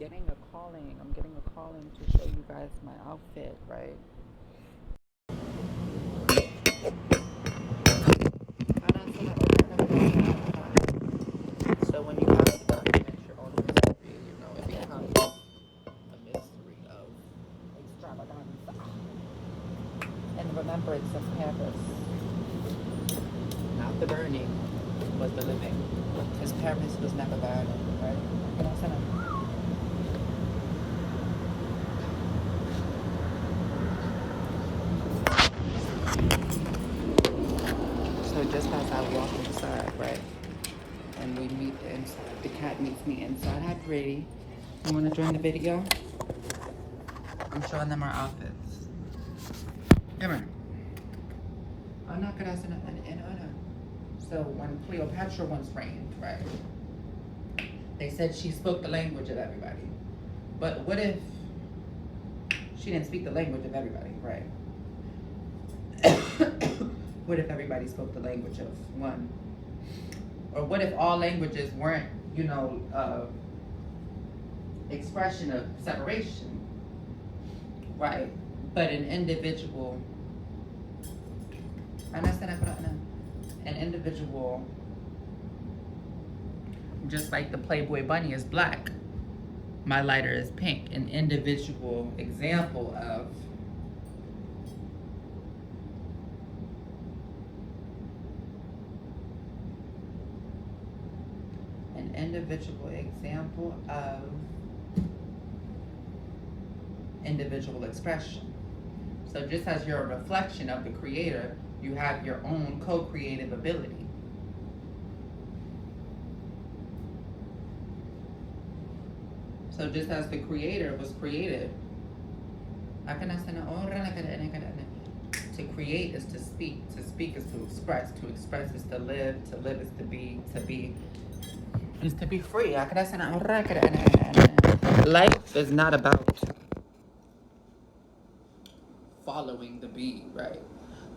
getting a calling. I'm getting a calling to show you guys my outfit, right? So when you have to document your own history, it becomes a mystery of extravaganza and remembrance of Paris. Not the burning, but the living. Because Paris was never burning, right? So just as I walk inside, right? And we meet inside. The cat meets me inside. Hi, pretty. You want to join the video? I'm showing them our outfits. Come here. I'm not gonna ask nothing. So when Cleopatra once reigned, right? They said she spoke the language of everybody. But what if she didn't speak the language of everybody, right? What if everybody spoke the language of one? Or what if all languages weren't, expression of separation, right? But an individual, just like the Playboy bunny is black, my lighter is pink. An individual example of individual expression. So just as you're a reflection of the creator, you have your own co-creative ability. So just as the creator was created, to create is to speak is to express is to live is to be is to be free. Life is not about following the bee, right?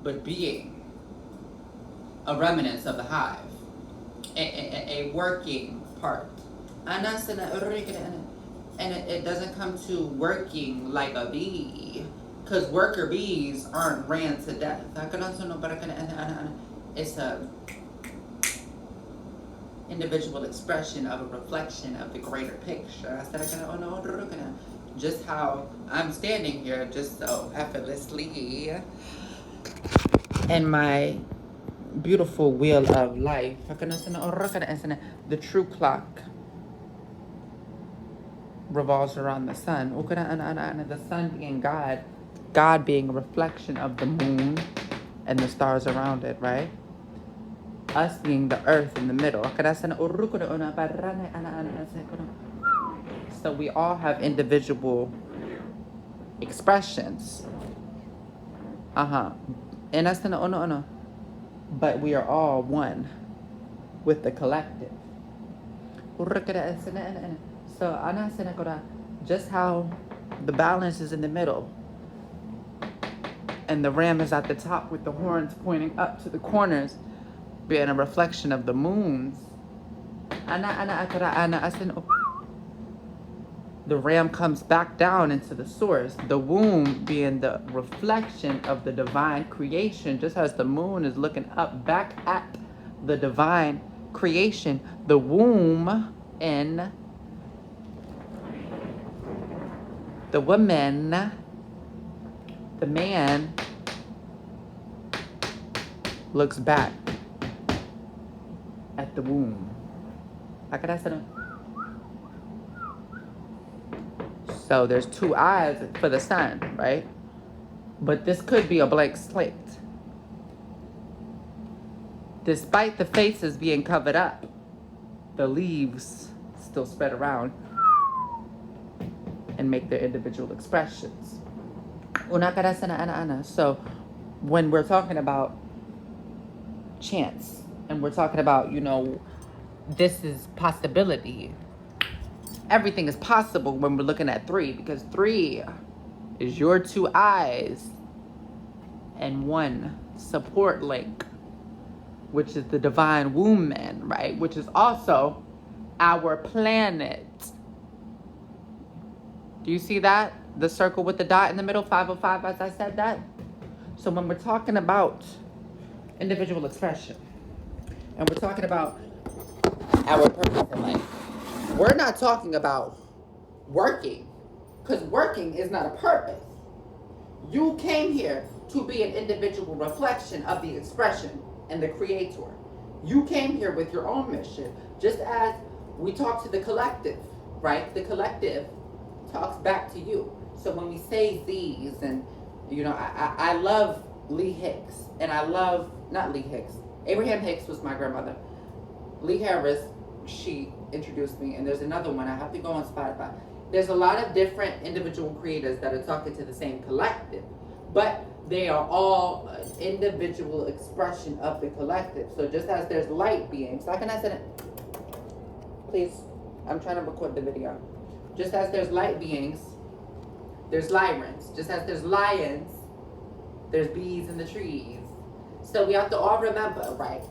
But being a remnant of the hive, a working part. And it doesn't come to working like a bee, because worker bees aren't ran to death. It's a individual expression of a reflection of the greater picture. Just how I'm standing here just so effortlessly in my beautiful wheel of life. The true clock revolves around the sun. The sun being God, God being a reflection of the moon and the stars around it, right? Us being the earth in the middle. So we all have individual expressions. But we are all one with the collective. So just how the balance is in the middle and the ram is at the top with the horns pointing up to the corners, being a reflection of the moons. The ram comes back down into the source, the womb being the reflection of the divine creation, just as the moon is looking up back at the divine creation. The womb in the woman, the man looks back at the womb. So there's two eyes for the sun, right? But this could be a blank slate. Despite the faces being covered up, the leaves still spread around and make their individual expressions. So when we're talking about chance and we're talking about, this is possibility, everything is possible when we're looking at 3, because 3 is your 2 eyes and 1 support link, which is the divine womb man, right? Which is also our planet. Do you see that? The circle with the dot in the middle, 505, as I said that. So when we're talking about individual expression, and we're talking about our purpose in life, we're not talking about working, because working is not a purpose. You came here to be an individual reflection of the expression and the creator. You came here with your own mission, just as we talk to the collective, right? The collective talks back to you. So when we say these, and I love Lee Hicks, and I love, not Lee Hicks, Abraham Hicks was my grandmother. Lee Harris, she introduced me, and there's another one, I have to go on Spotify. There's a lot of different individual creators that are talking to the same collective, but they are all an individual expression of the collective. So just as there's light beings, how can I say it? Please, I'm trying to record the video. Just as there's light beings, there's Lyrans. Just as there's lions, there's bees in the trees. So we have to all remember, right.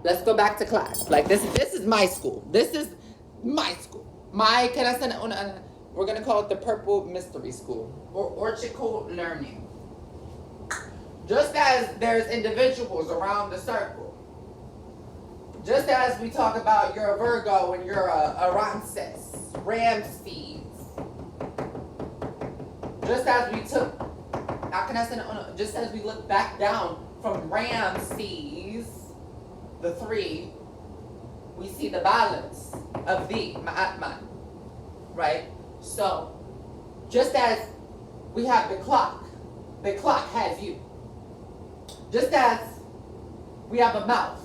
Let's go back to class. Like this is my school. This is my school. We're gonna call it the Purple Mystery School or Orchical Learning. Just as there's individuals around the circle, just as we talk about you're a Virgo and you're a Ramses, just as we just as we look back down from Ramses, the three, we see the balance of the Mahatman, right? So, just as we have the clock has you. Just as we have a mouth,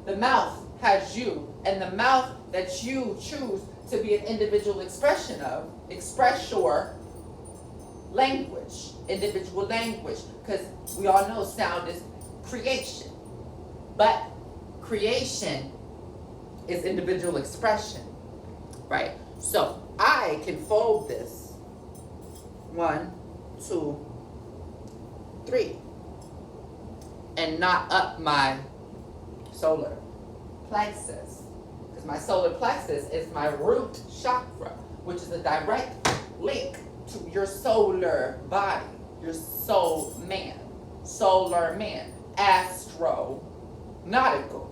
the mouth has you, and the mouth that you choose to be an individual expression of, express your language, individual language, because we all know sound is creation, but creation is individual expression, right? So I can fold this 1, 2, 3 and knot up my solar plexus, because my solar plexus is my root chakra, which is a direct link to your solar body, your solar man, astronautical,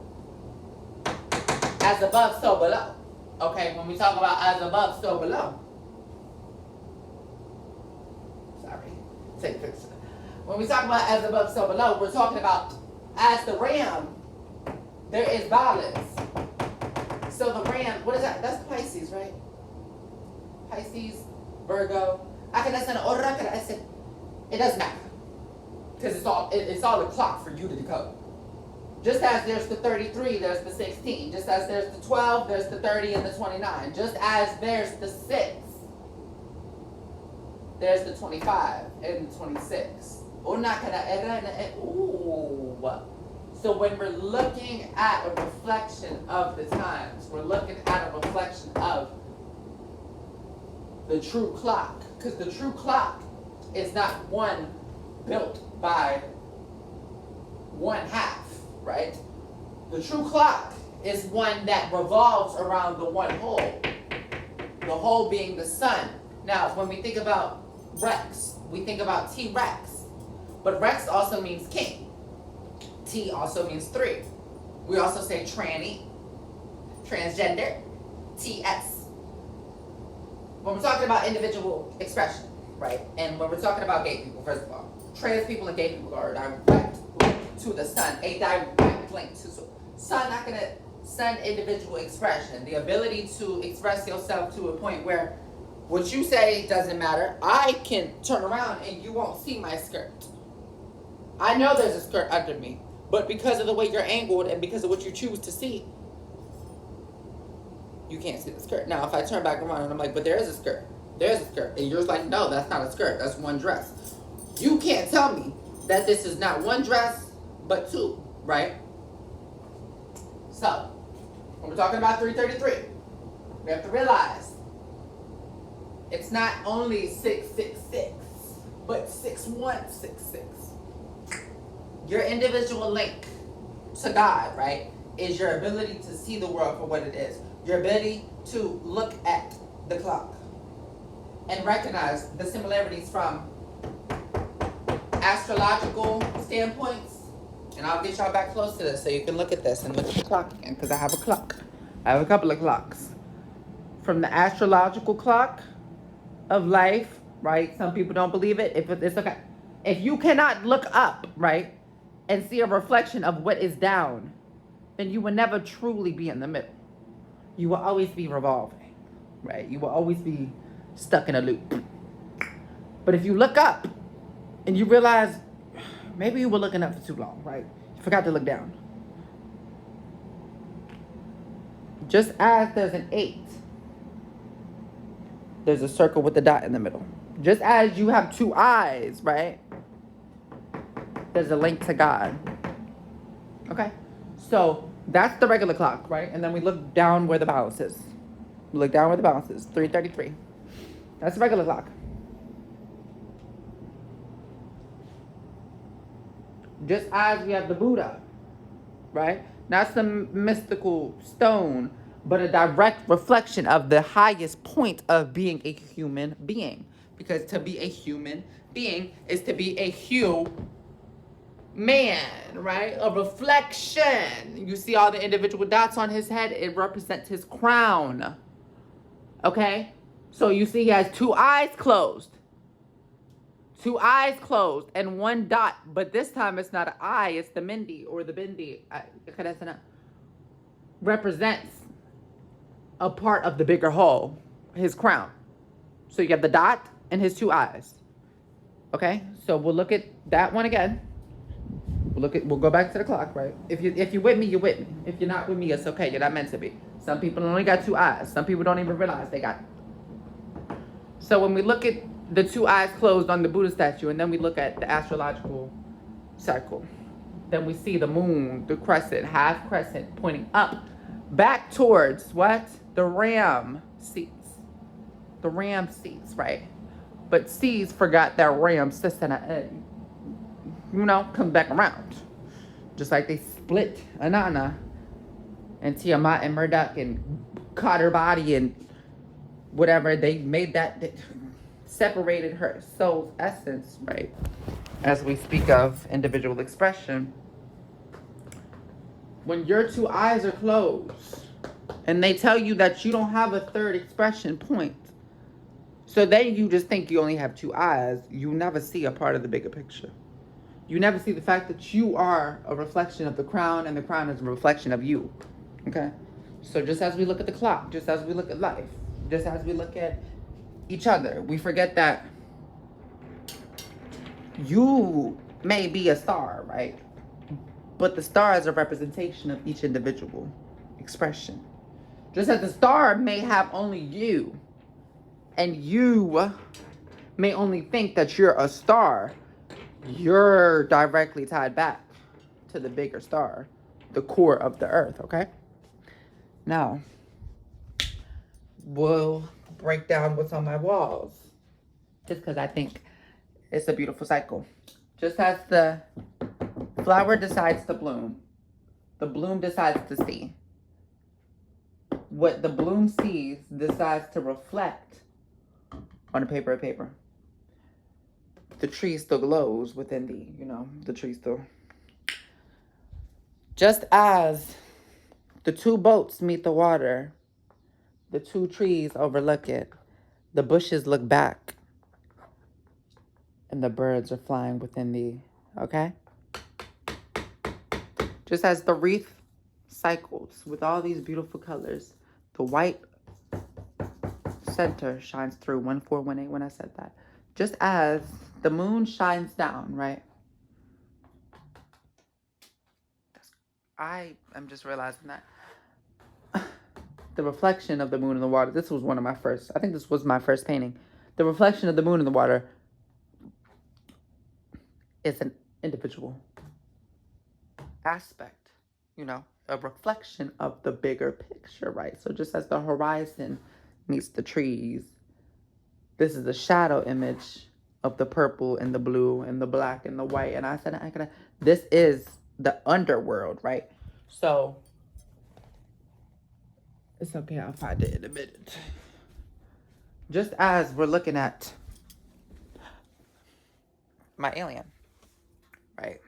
as above, so below. Okay, when we talk about as above, so below. Sorry, take picture. When we talk about as above, so below, we're talking about as the ram, there is balance. So the ram, what is that? That's Pisces, right? Pisces, Virgo. It doesn't matter, because it's all a clock for you to decode. Just as there's the 33, there's the 16. Just as there's the 12, there's the 30 and the 29. Just as there's the 6, there's the 25 and the 26. So when we're looking at a reflection of the times, we're looking at a reflection of the true clock. Because the true clock is not one built by one half, right? The true clock is one that revolves around the one whole. The whole being the sun. Now, when we think about Rex, we think about T-Rex. But Rex also means king. T also means 3. We also say tranny, transgender, TS. When we're talking about individual expression, right? And when we're talking about gay people, first of all, trans people and gay people are a direct link to the sun, a direct link to sun individual expression, the ability to express yourself to a point where what you say doesn't matter. I can turn around and you won't see my skirt. I know there's a skirt under me, but because of the way you're angled and because of what you choose to see, you can't see the skirt. Now, if I turn back around and I'm like, but there is a skirt. There's a skirt. And you're like, no, that's not a skirt. That's one dress. You can't tell me that this is not one dress, but 2, right? So, when we're talking about 333, we have to realize it's not only 666, but 6166. Your individual link to God, right, is your ability to see the world for what it is. Your ability to look at the clock. and recognize the similarities from astrological standpoints. And I'll get y'all back close to this so you can look at this and look at the clock again, because I have a clock. I have a couple of clocks. From the astrological clock of life, right? Some people don't believe it. If it's okay. If you cannot look up, right, and see a reflection of what is down, then you will never truly be in the middle. You will always be revolving, right? You will always be stuck in a loop. But if you look up and you realize maybe you were looking up for too long, right? You forgot to look down. Just as there's an 8, there's a circle with a dot in the middle. Just as you have 2 eyes, right? There's a link to God. Okay? So that's the regular clock, right? And then we look down where the balance is. We look down where the balance is. 3:33. That's the regular clock. Just as we have the Buddha, right? Not some mystical stone, but a direct reflection of the highest point of being a human being. Because to be a human being is to be a man, right? A reflection. You see all the individual dots on his head, it represents his crown. Okay? So you see he has 2 eyes closed. 2 eyes closed and 1 dot, but this time it's not an eye, it's the Mindi or the Bindi. Represents a part of the bigger whole, his crown. So you have the dot and his 2 eyes. Okay, so we'll look at that one again. We'll go back to the clock, right? If you're with me, you're with me. If you're not with me, it's okay. You're not meant to be. Some people only got 2 eyes. Some people don't even realize they got it. So when we look at the 2 eyes closed on the Buddha statue, and then we look at the astrological cycle, then we see the moon, the crescent, half crescent, pointing up, back towards what? The ram seats. The ram seats, right? But seas forgot that ram sits in an egg. Come back around. Just like they split Anana and Tiamat and Murdoch and caught her body and whatever. They made that, separated her soul's essence, right? As we speak of individual expression. When your 2 eyes are closed and they tell you that you don't have a third expression point, so then you just think you only have 2 eyes, you never see a part of the bigger picture. You never see the fact that you are a reflection of the crown and the crown is a reflection of you. Okay? So just as we look at the clock, just as we look at life, just as we look at each other, we forget that you may be a star, right? But the star is a representation of each individual expression. Just as the star may have only you, and you may only think that you're a star, you're directly tied back to the bigger star, the core of the earth, okay? Now, we'll break down what's on my walls, just because I think it's a beautiful cycle. Just as the flower decides to bloom, the bloom decides to see. What the bloom sees decides to reflect on a paper of paper. The tree still glows within the tree still. Just as the 2 boats meet the water, the 2 trees overlook it, the bushes look back, and the birds are flying within thee, okay? Just as the wreath cycles with all these beautiful colors, the white center shines through 1418 when I said that. Just as the moon shines down, right? I am just realizing that the reflection of the moon in the water, this was my first painting. The reflection of the moon in the water is an individual aspect, a reflection of the bigger picture, right? So just as the horizon meets the trees, this is a shadow image of the purple and the blue and the black and the white. And I said, this is the underworld, right? So it's okay, I'll find it in a minute. Just as we're looking at my alien, right?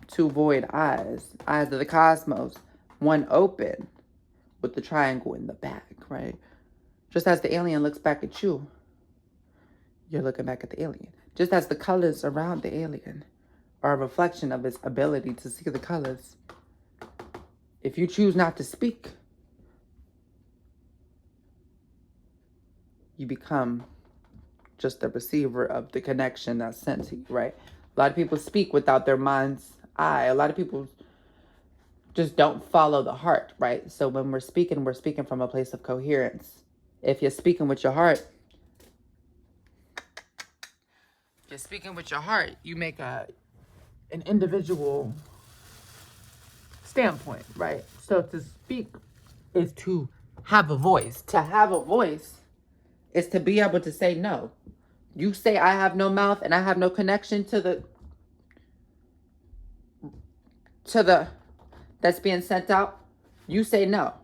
Two void eyes, eyes of the cosmos, one open with the triangle in the back, right? Just as the alien looks back at you, you're looking back at the alien. Just as the colors around the alien are a reflection of its ability to see the colors. If you choose not to speak, you become just a receiver of the connection that's sent to you, right? A lot of people speak without their mind's eye. A lot of people just don't follow the heart, right? So when we're speaking from a place of coherence. If you're speaking with your heart, you make an individual standpoint, right? So to speak is to have a voice. To have a voice is to be able to say no. You say I have no mouth and I have no connection to the that's being sent out. You say no.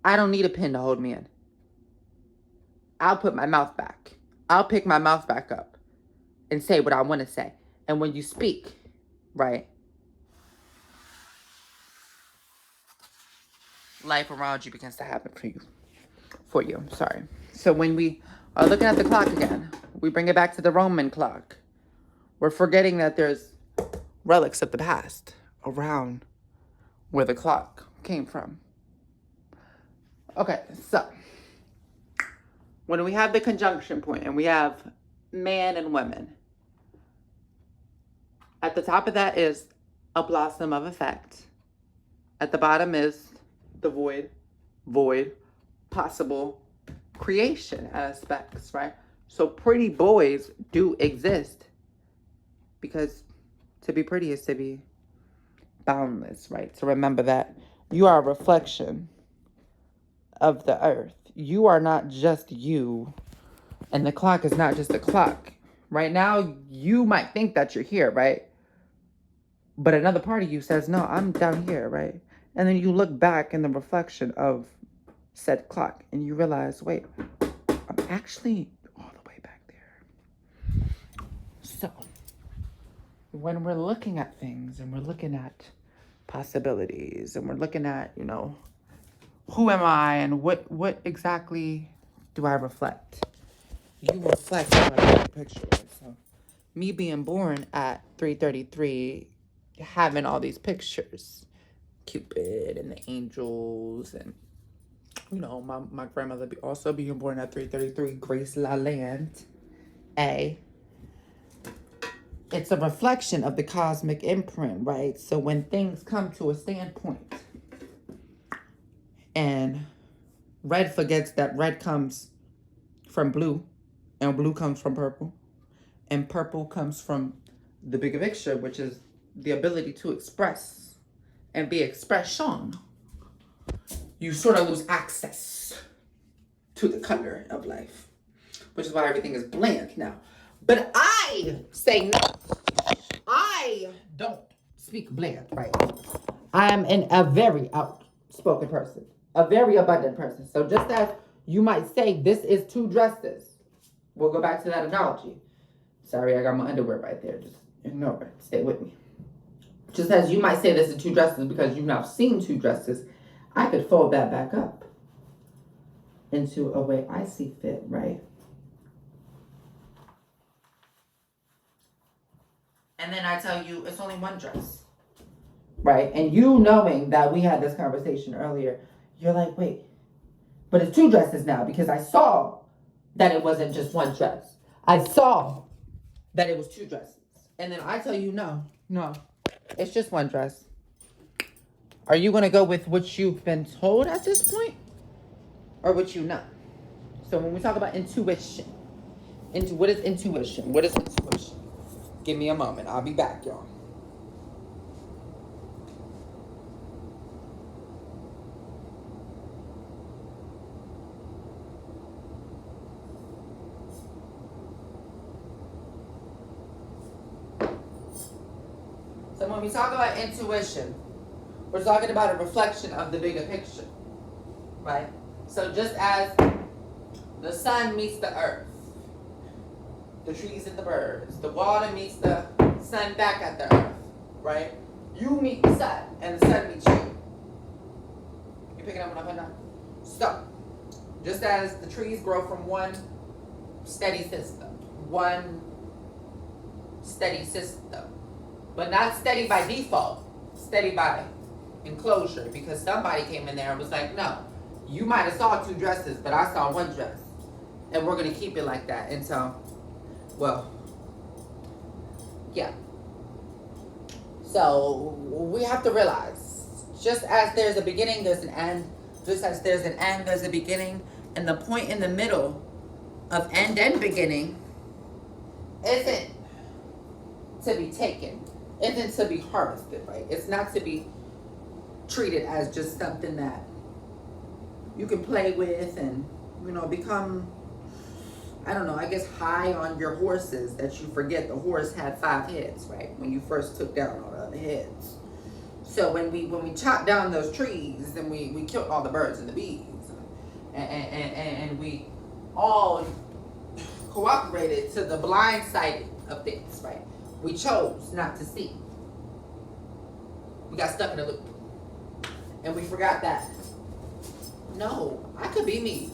I don't need a pen to hold me in. I'll put my mouth back. I'll pick my mouth back up and say what I want to say. And when you speak, right, life around you begins to happen for you. Sorry. So when we are looking at the clock again, we bring it back to the Roman clock. We're forgetting that there's relics of the past around where the clock came from. Okay, so when we have the conjunction point and we have man and women, at the top of that is a blossom of effect. At the bottom is the void, possible creation aspects, right? So pretty boys do exist because to be pretty is to be boundless, right? So remember that you are a reflection of the earth. You are not just you, and the clock is not just a clock. Right now, you might think that you're here, right? But another part of you says, no, I'm down here, right? And then you look back in the reflection of said clock and you realize, wait, I'm actually all the way back there. So when we're looking at things and we're looking at possibilities and we're looking at, who am I and what exactly do I reflect? You reflect what I picture. So me being born at 3:33, having all these pictures, Cupid and the angels, and my grandmother also being born at 3:33, Grace LaLand. It's a reflection of the cosmic imprint, right? So when things come to a standpoint, and red forgets that red comes from blue, and blue comes from purple, and purple comes from the bigger picture, which is the ability to express and be expression. You sort of lose access to the color of life, which is why everything is bland now. But I say no. I don't speak bland, right? I am a very outspoken person, a very abundant person. So just as you might say, this is two dresses. We'll go back to that analogy. Sorry, I got my underwear right there. Just ignore it. Stay with me. Just as you might say this is two dresses because you've now seen two dresses, I could fold that back up into a way I see fit, right? And then I tell you it's only one dress, right? And you knowing that we had this conversation earlier, you're like, wait, but it's two dresses now because I saw that it wasn't just one dress. I saw that it was two dresses. And then I tell you, no, it's just one dress. Are you going to go with what you've been told at this point or what you know? So when we talk about intuition, what is intuition? What is intuition? Give me a moment. I'll be back, y'all. So when we talk about intuition, we're talking about a reflection of the bigger picture, right? So just as The sun meets the earth. The trees and the birds. The water meets the sun back at the earth. Right? You meet the sun, and the sun meets you. You picking up what I'm putting down? So, just as the trees grow from one steady system, but not steady by default, steady by enclosure, because somebody came in there and was like, no, you might have saw 2 dresses, but I saw 1 dress, and we're going to keep it like that. And so, well, yeah. So we have to realize, just as there's a beginning, there's an end. Just as there's an end, there's a beginning. And the point in the middle of end and beginning isn't to be taken, isn't to be harvested, right? It's not to be treated as just something that you can play with and, become, I don't know, I guess high on your horses, that you forget the horse had 5 heads, right? When you first took down all the other heads. So when we chopped down those trees, and we killed all the birds and the bees, and we all cooperated to the blind sight of things, right? We chose not to see. We got stuck in a loop. And we forgot that, no, I could be me.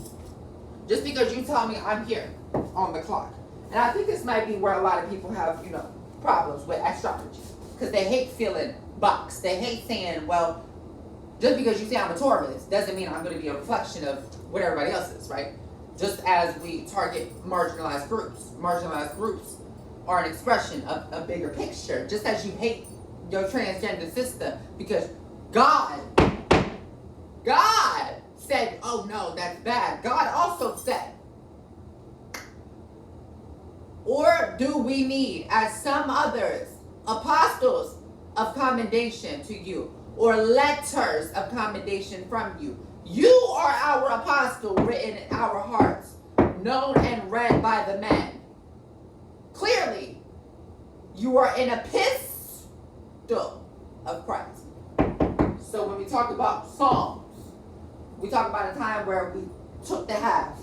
Just because you tell me I'm here on the clock. And I think this might be where a lot of people have, problems with astrology. Because they hate feeling boxed. They hate saying, well, just because you say I'm a Taurus doesn't mean I'm going to be a reflection of what everybody else is, right? Just as we target marginalized groups. Marginalized groups are an expression of a bigger picture. Just as you hate your transgender sister because God said, oh no, that's bad. God also said, or do we need, as some others, apostles of commendation to you, or letters of commendation from you? You are our apostle, written in our hearts, known and read by the men. Clearly, you are an epistle of Christ. So when we talk about Psalms, we talk about a time where we took the half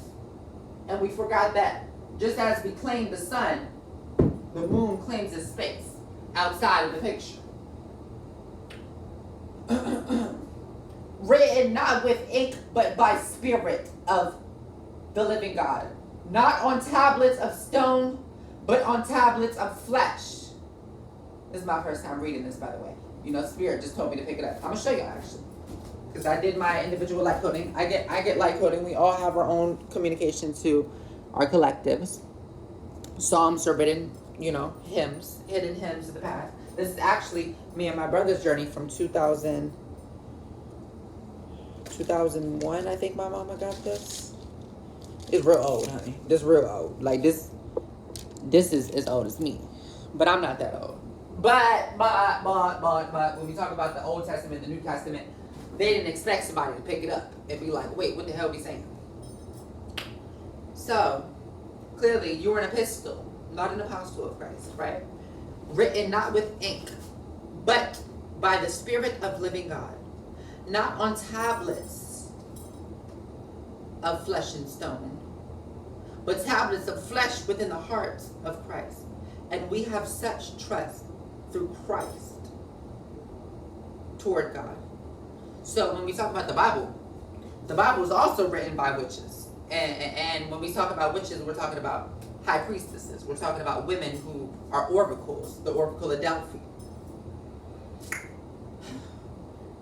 and we forgot that just as we claim the sun, the moon claims its space outside of the picture. Written not with ink, but by spirit of the living God. Not on tablets of stone, but on tablets of flesh. This is my first time reading this, by the way. Spirit just told me to pick it up. I'm going to show you, actually. Because I did my individual light coding. I get light coding. We all have our own communication to our collectives. Psalms are written, hymns, hidden hymns of the past. This is actually me and my brother's journey from 2001, I think my mama got this. It's real old, honey. This real old. Like, this is as old as me. But I'm not that old. But when we talk about the Old Testament, the New Testament, they didn't expect somebody to pick it up and be like, wait, what the hell are we saying? So, clearly, you're an epistle, not an apostle of Christ, right? Written not with ink, but by the Spirit of living God. Not on tablets of flesh and stone, but tablets of flesh within the heart of Christ. And we have such trust through Christ toward God. So when we talk about the Bible is also written by witches. And when we talk about witches, we're talking about high priestesses. We're talking about women who are oracles, the Oracle of Delphi.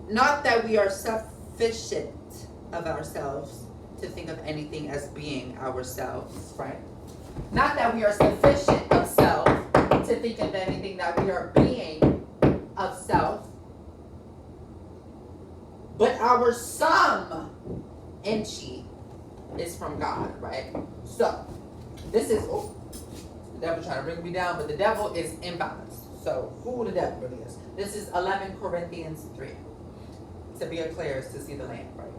Not that we are sufficient of ourselves to think of anything as being ourselves, right? Not that we are sufficient of self to think of anything that we are being of self, but our sum in chi is from God, right? So, this is, the devil trying to bring me down, but the devil is imbalanced. So, who the devil really is? This is 11 Corinthians 3. To be clear is to see the Lamb, right?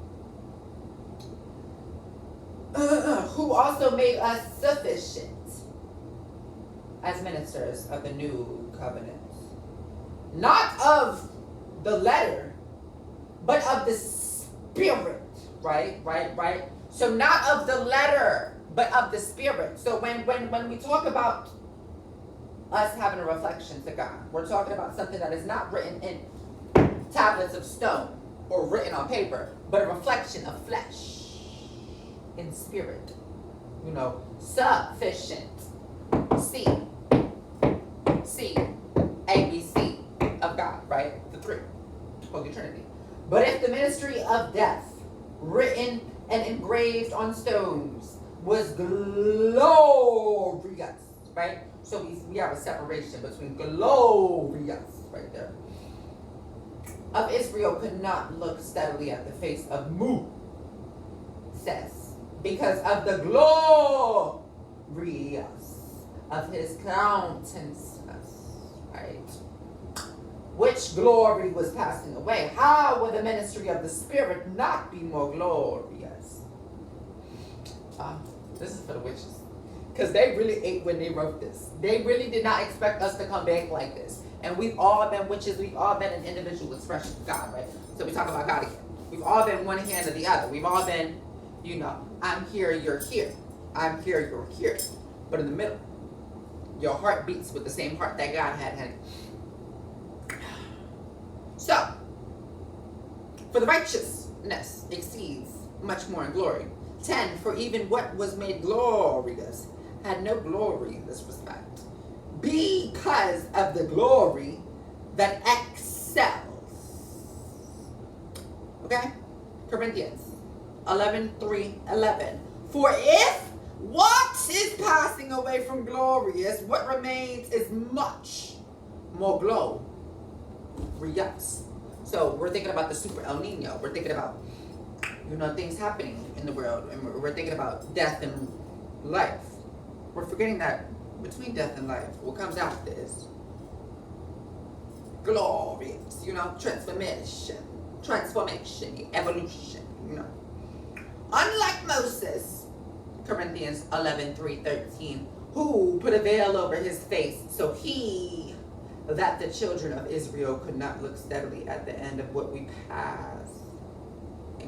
Who also made us sufficient as ministers of the new covenant. Not of the letter, but of the spirit, right? So not of the letter, but of the Spirit. So when we talk about us having a reflection to God, we're talking about something that is not written in tablets of stone or written on paper, but a reflection of flesh in spirit. Sufficient. C, ABC of God, right? The three, Holy Trinity. But if the ministry of death, written and engraved on stones, was glorious, right? So we have a separation between glorious, right there, of Israel could not look steadily at the face of Moses, because of the glorious of his countenance, right? Which glory was passing away. How would the ministry of the Spirit not be more glorious? This is for the witches. Because they really ate when they wrote this. They really did not expect us to come back like this. And we've all been witches. We've all been an individual expression of God, right? So we talk about God again. We've all been one hand or the other. We've all been, I'm here, you're here. I'm here, you're here. But in the middle, your heart beats with the same heart that God had, honey. So, for the righteousness exceeds much more in glory. 10, for even what was made glorious had no glory in this respect, because of the glory that excels. Okay? Corinthians 11:3-11. For if what is passing away from glorious, what remains is much more glorious. So we're thinking about the super El Nino. We're thinking about, things happening in the world. And we're thinking about death and life. We're forgetting that between death and life, what comes after is glorious, transformation, evolution, Unlike Moses, Corinthians 11:3-13, who put a veil over his face, so that the children of Israel could not look steadily at the end of what we pass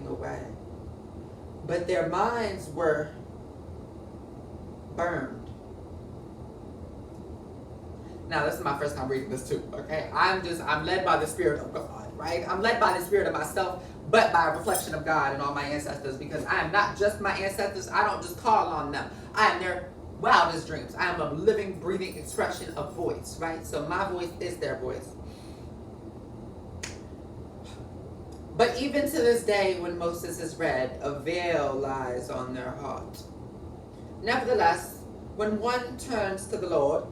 away. But their minds were burned. Now, this is my first time reading this too, okay? I'm led by the Spirit of God, right? I'm led by the Spirit of myself, but by a reflection of God and all my ancestors, because I am not just my ancestors. I don't just call on them. I am their wildest dreams. I am a living, breathing expression of voice, right? So my voice is their voice. But even to this day, when Moses is read, a veil lies on their heart. Nevertheless, when one turns to the Lord,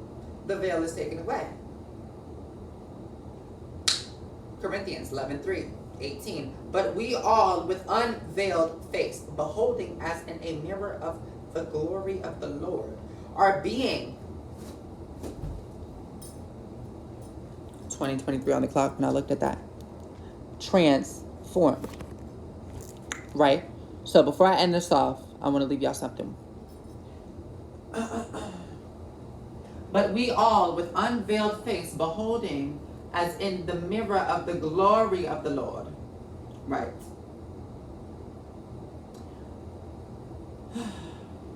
the veil is taken away. Corinthians 11:3-18. But we all, with unveiled face, beholding as in a mirror of the glory of the Lord, are being 2023 on the clock when I looked at that. Transformed. Right? So before I end this off, I want to leave y'all something. But we all, with unveiled face, beholding as in the mirror of the glory of the Lord. Right?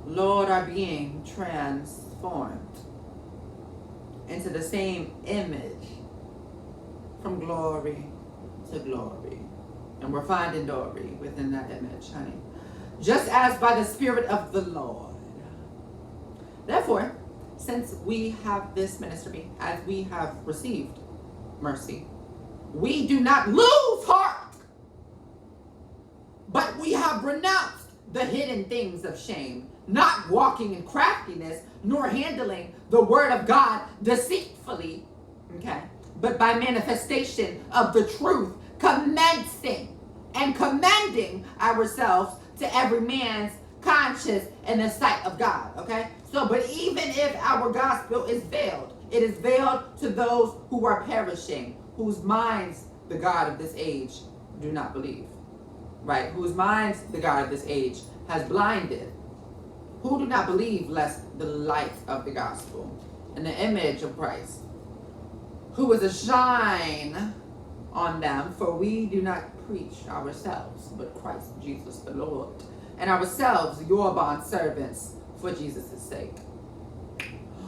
Lord, are being transformed into the same image from glory to glory. And we're finding glory within that image, honey. Just as by the Spirit of the Lord. Therefore, since we have this ministry, as we have received mercy, we do not lose heart, but we have renounced the hidden things of shame, not walking in craftiness, nor handling the word of God deceitfully, okay, but by manifestation of the truth, commencing and commending ourselves to every man's conscience in the sight of God, okay? So, but even if our gospel is veiled, it is veiled to those who are perishing, whose minds the God of this age do not believe, right? Whose minds the God of this age has blinded, who do not believe lest the light of the gospel and the image of Christ, who is a shine on them, for we do not preach ourselves, but Christ Jesus the Lord, and ourselves your bond servants for Jesus' sake.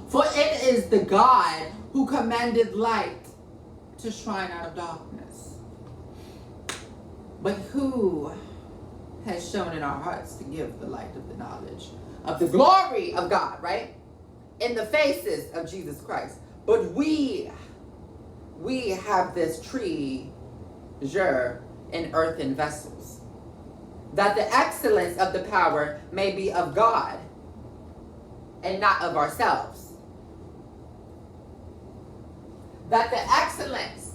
For it is the God who commanded light to shine out of darkness. But who has shown in our hearts to give the light of the knowledge of the glory of God, right? In the faces of Jesus Christ. But we have this treasure in earthen vessels, that the excellence of the power may be of God and not of ourselves. That the excellence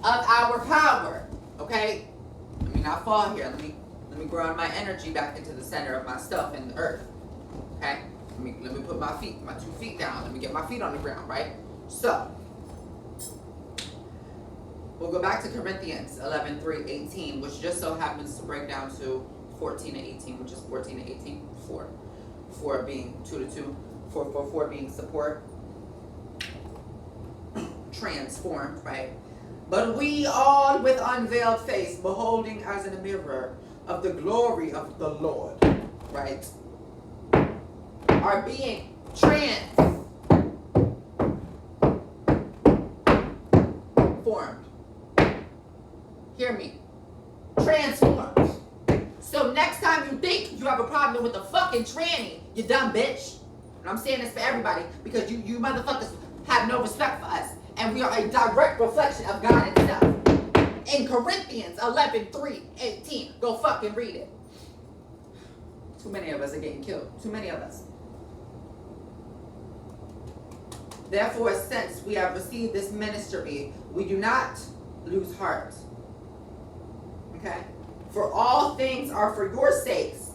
of our power, okay? Let me not fall here. Let me ground my energy back into the center of myself in the earth. Okay? Let me put my 2 feet down. Let me get my feet on the ground, right? So, we'll go back to Corinthians 11:3-18, which just so happens to break down to 14 and 18, which is 14 and 18, 4 being 2 to 2, 4 being support, transformed, right? But we all with unveiled face, beholding as in a mirror of the glory of the Lord, right? Are being transformed. Hear me. Transformed. So next time you think you have a problem with the fucking tranny, you dumb bitch. And I'm saying this for everybody because you motherfuckers have no respect for us. And we are a direct reflection of God himself. In Corinthians 11:3-18. Go fucking read it. Too many of us are getting killed. Too many of us. Therefore, since we have received this ministry, we do not lose heart. Okay? For all things are for your sakes.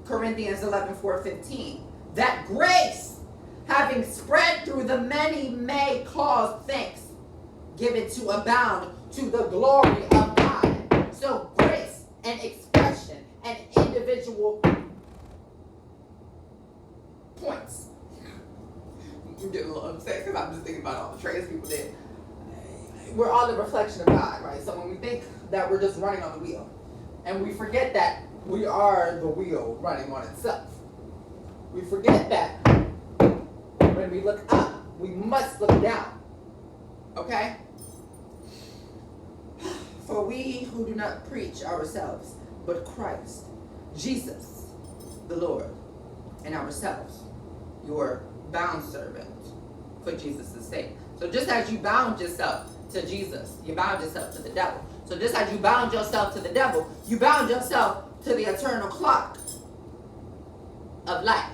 Corinthians 11:4-15. That grace, having spread through the many, may cause thanks given to abound to the glory of God. So grace and expression and individual points. I'm getting a little upset because I'm just thinking about all the trans people that we're all a reflection of God, right? So when we think that we're just running on the wheel, and we forget that we are the wheel running on itself. We forget that when we look up, we must look down. Okay? For we who do not preach ourselves, but Christ, Jesus, the Lord, and ourselves, your bound servant, for Jesus' sake. So just as you bound yourself to Jesus, you bound yourself to the devil. So just as you bound yourself to the devil, you bound yourself to the eternal clock of life.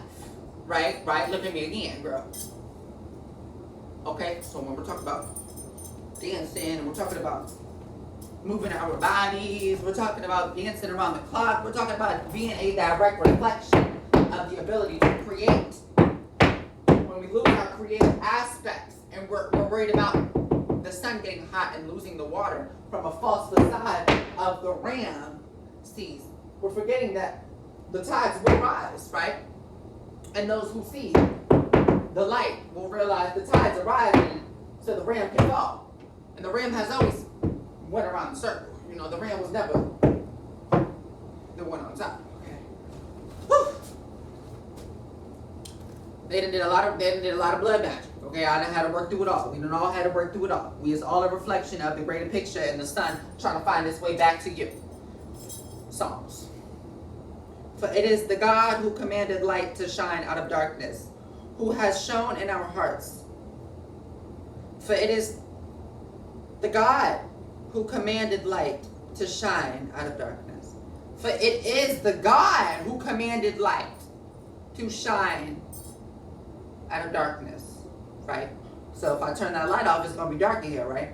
Right? Right? Look at me again, girl. Okay? So when we're talking about dancing, and we're talking about moving our bodies, we're talking about dancing around the clock, we're talking about being a direct reflection of the ability to create. When we lose our creative aspects and we're worried about the sun getting hot and losing the water from a false facade of the ram seas, we're forgetting that the tides will rise, right? And those who see the light will realize the tides are rising so the ram can fall. And the ram has always went around the circle. You know, the ram was never the one on top. Okay. Whew. They done did a lot of blood magic. Okay, I done had to work through it all. We done all had to work through it all. We is all a reflection of the greater picture in the sun trying to find its way back to you. Psalms. For it is the God who commanded light to shine out of darkness, who has shone in our hearts. For it is the God who commanded light to shine out of darkness. For it is the God who commanded light to shine out of darkness, right? So if I turn that light off, it's going to be dark in here, right?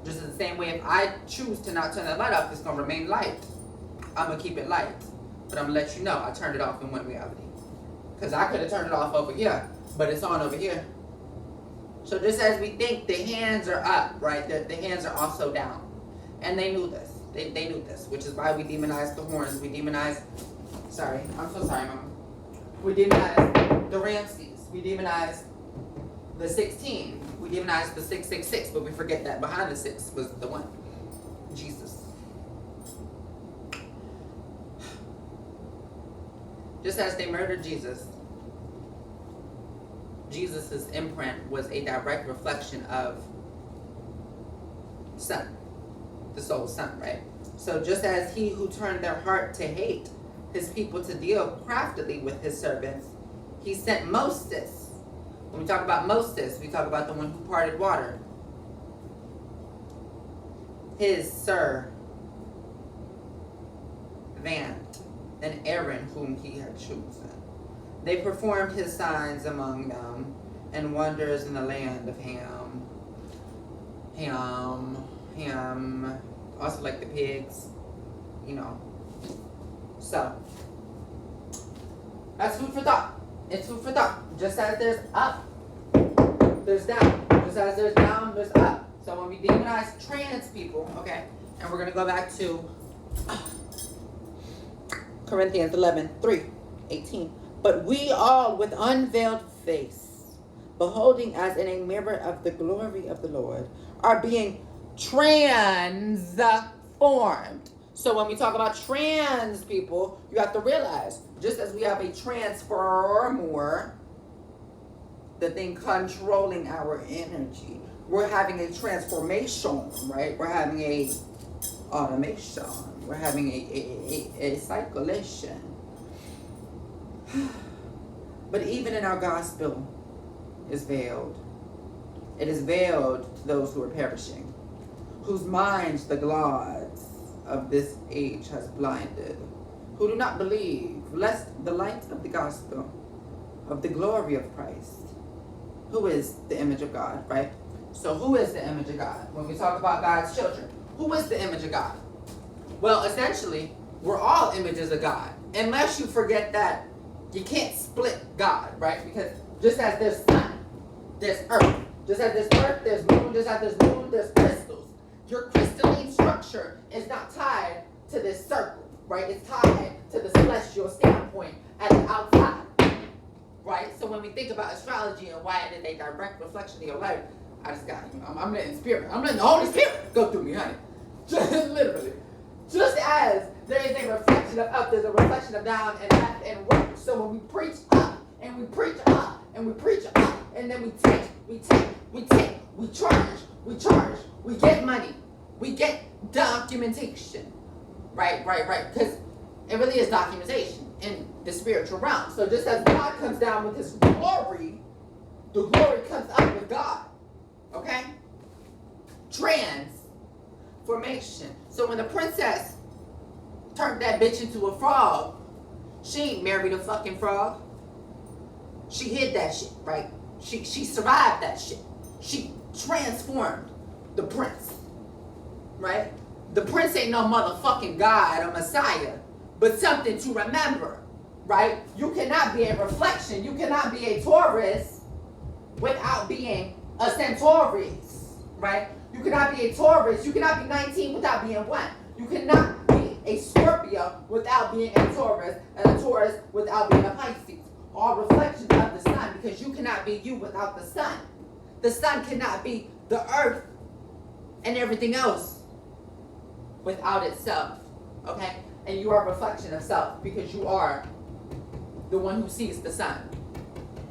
Just in the same way, if I choose to not turn that light off, it's going to remain light. I'm going to keep it light. But I'm going to let you know I turned it off in one reality. Because I could have turned it off over here, but it's on over here. So just as we think the hands are up, right, the hands are also down. And they knew this. They knew this, which is why we demonized the horns. We demonized, sorry, I'm so sorry, Mama. We demonized the Ramses. We demonized the 16. We demonized the 666, but we forget that behind the 6 was the one, Jesus. Just as they murdered Jesus, Jesus's imprint was a direct reflection of Son, the soul's Son, right? So just as he who turned their heart to hate his people to deal craftily with his servants, he sent Moses. When we talk about Moses, we talk about the one who parted water. His servant, and Aaron whom he had chosen. They performed his signs among them and wonders in the land of Ham, also like the pigs, you know. So, that's food for thought. It's food for thought. Just as there's up, there's down. Just as there's down, there's up. So when we demonize trans people, okay, and we're going to go back to Corinthians 11:3-18. But we all with unveiled face, beholding as in a mirror of the glory of the Lord, are being transformed. So when we talk about trans people, you have to realize, just as we have a transformer, the thing controlling our energy, we're having a transformation, right? We're having a automation. We're having a circulation. But even in our gospel is veiled. It is veiled to those who are perishing, whose minds the gods of this age has blinded, who do not believe, lest the light of the gospel of the glory of Christ, who is the image of God, right? So who is the image of God? When we talk about God's children, who is the image of God? Well, essentially, we're all images of God, unless you forget that you can't split God, right? Because just as there's sun, there's earth. Just as there's earth, there's moon. Just as there's moon, there's crystals. Your crystalline structure is not tied to this circle, right? It's tied to the celestial standpoint at the outside, right? So when we think about astrology and why it is a direct reflection of your life, I just got, I'm letting spirit, I'm letting the Holy Spirit go through me, honey. Just literally. Just as there is a reflection of up, there's a reflection of down and left and right. So when we preach up, and we preach up, and we preach up, and then we take, we charge, we get money, we get documentation. Right. Because it really is documentation in the spiritual realm. So just as God comes down with his glory, the glory comes up with God. Okay? Transformation. So when the princess turned that bitch into a frog, she ain't married a fucking frog. She hid that shit, right? She survived that shit. She transformed the prince, right? The prince ain't no motherfucking God or Messiah, but something to remember, right? You cannot be a reflection. You cannot be a Taurus without being a Centaurus, right? You cannot be a Taurus. You cannot be 19 without being 1. You cannot be a Scorpio without being a Taurus, and a Taurus without being a Pisces. All reflections of the sun, because you cannot be you without the sun. The sun cannot be the earth and everything else without itself, okay? And you are a reflection of self, because you are the one who sees the sun.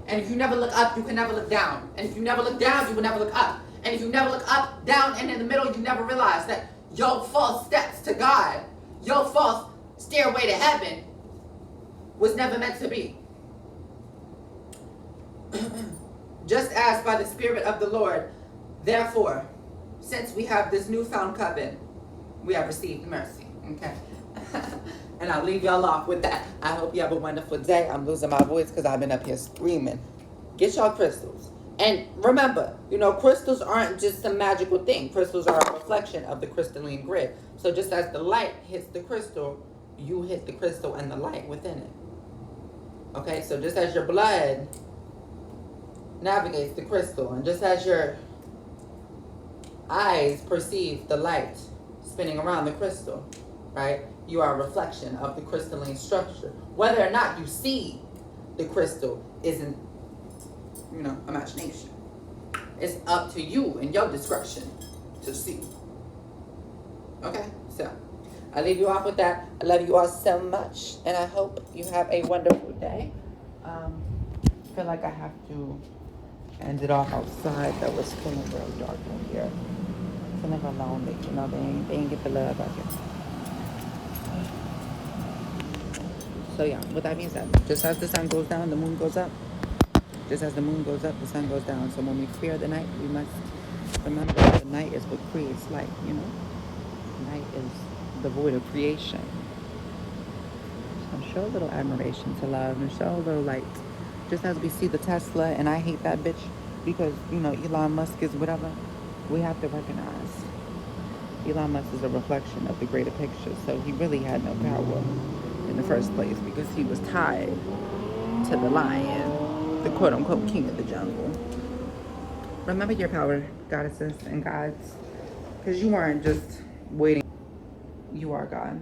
And if you never look up, you can never look down. And if you never look down, you will never look up. And if you never look up, down, and in the middle, you never realize that your false steps to God, your false stairway to heaven was never meant to be. Just as by the Spirit of the Lord, therefore, since we have this newfound covenant, we have received mercy. Okay? And I'll leave y'all off with that. I hope you have a wonderful day. I'm losing my voice because I've been up here screaming. Get y'all crystals. And remember, crystals aren't just a magical thing. Crystals are a reflection of the crystalline grid. So just as the light hits the crystal, you hit the crystal and the light within it. Okay? So just as your blood navigates the crystal, and just as your eyes perceive the light spinning around the crystal, right? You are a reflection of the crystalline structure. Whether or not you see the crystal isn't, imagination. It's up to you and your discretion to see. Okay? So, I leave you off with that. I love you all so much, and I hope you have a wonderful day. I feel like I have to Ended off outside that was feeling real dark in here. Feeling real lonely, you know, they ain't get the love out here. So yeah, with that being said, just as the sun goes down, the moon goes up. Just as the moon goes up, the sun goes down. So when we fear the night, we must remember that the night is what creates light, you know? Night is the void of creation. So show a little admiration to love and show a little light. Just as we see the Tesla, and I hate that bitch because, you know, Elon Musk is whatever, we have to recognize Elon Musk is a reflection of the greater picture. So he really had no power in the first place because he was tied to the lion, the quote unquote king of the jungle. Remember your power, goddesses and gods, because you aren't just waiting. You are God.